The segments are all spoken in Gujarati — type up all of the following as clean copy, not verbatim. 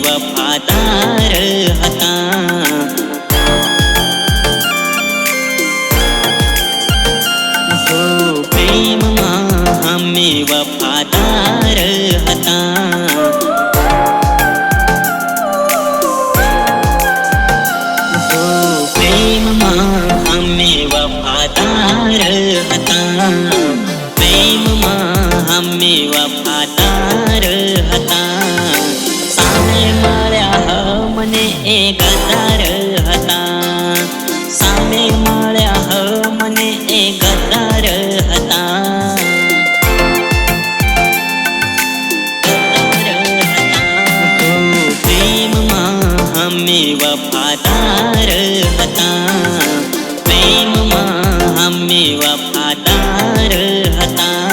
वफादार हता हो प्रेम हमें वफादार हता हो प्रेम हमें वफादार हता प्रेम हमें वफादार हता सामे મળ્યા મને એ ગદ્દાર હતા સામે મળ્યા મને એ ગદ્દાર હતા પ્રેમમાં હમે વફાદાર હતા પ્રેમમાં હમે વફાદાર હતા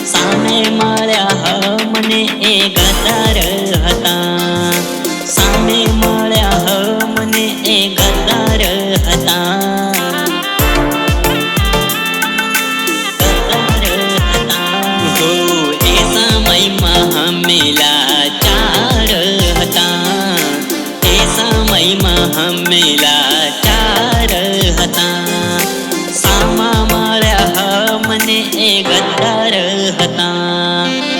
સામે મળ્યા મને એ ગદ્દાર હતા સામે મળ્યા મને એ ગદ્દાર હતા હો એ સમયમાં હમે લાચાર હતા એ સમયમાં હમે લાચાર હતા સામા મળ્યા મને એ ગદ્દાર હતા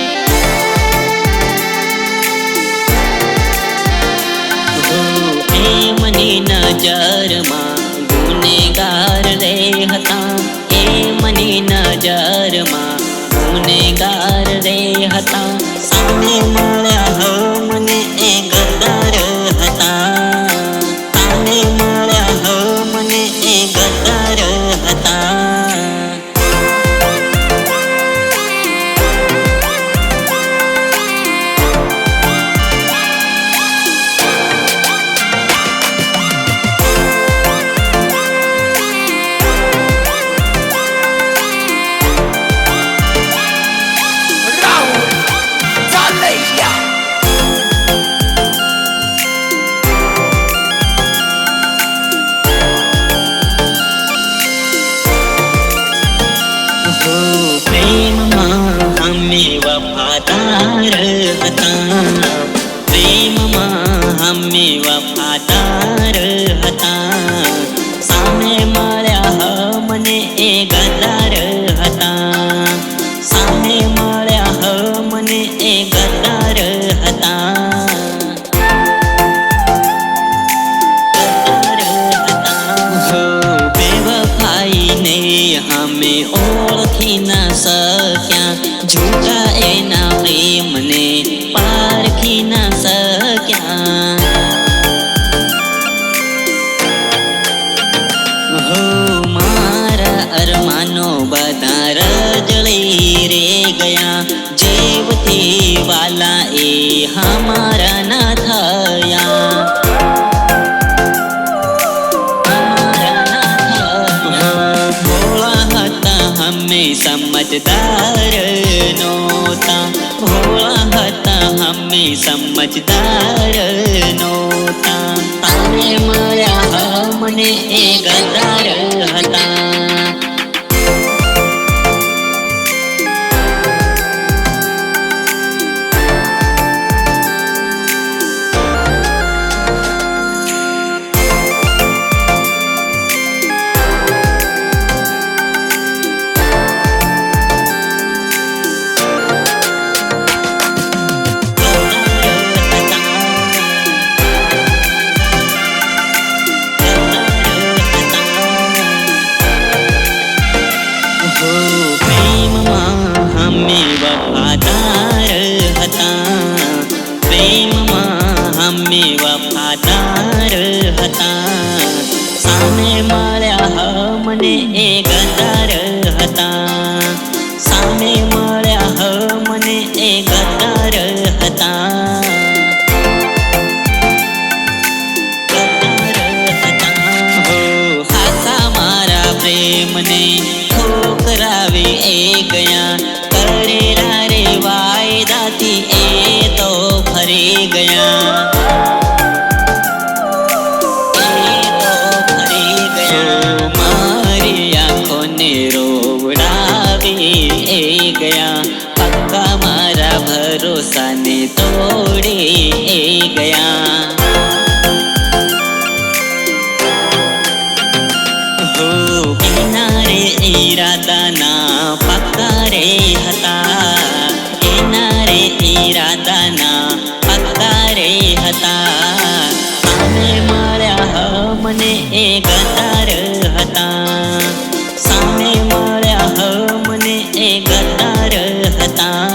મની નજરમાં ગુનેગાર રે હતા એ મની નજરમાં ગુનેગાર રે હતા સામે મળ્યા મને એ ગદ્દાર હતા સામે મળ્યા મને એ ગદ્દાર હતા પ્રેમમાં હમે વફાદાર હતા પ્રેમમાં હમે વફાદાર હતા સામે મળ્યા મને એ ગદ્દાર હતા સામે મળ્યા મને એ ગદ્દાર હતા બેવફાઈને હમે ઓળખી ન શક્યા झूठा एना प्रेमने पारखी न सक्या हो मारा अरमानो बधा रजળી रे गया जीवथी वाला ए हमारा ना थया हमें समझदार नोता भोला હતા हमें समझदार नोता तारे મળ્યા મને એ ગદ્દાર હતા ભરોસાને તોડી ગયા. હો કિનારે ઈરાદાના પાક્કા રે હતા, કિનારે ઈરાદાના પાક્કા રે હતા. સામે મળ્યા મને એ ગદ્દાર હતા, સામે મળ્યા મને એ ગદ્દાર હતા,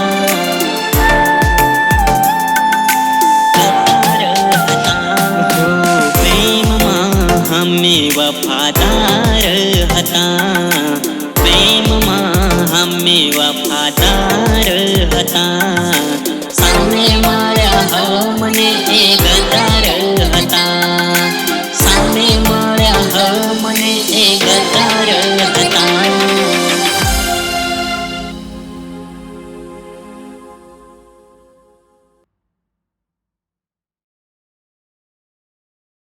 ગદ્દાર હતા. પ્રેમમાં અમે વફાદાર હતા, પ્રેમમાં અમે વફાદાર હતા. સામે મળ્યા મને એ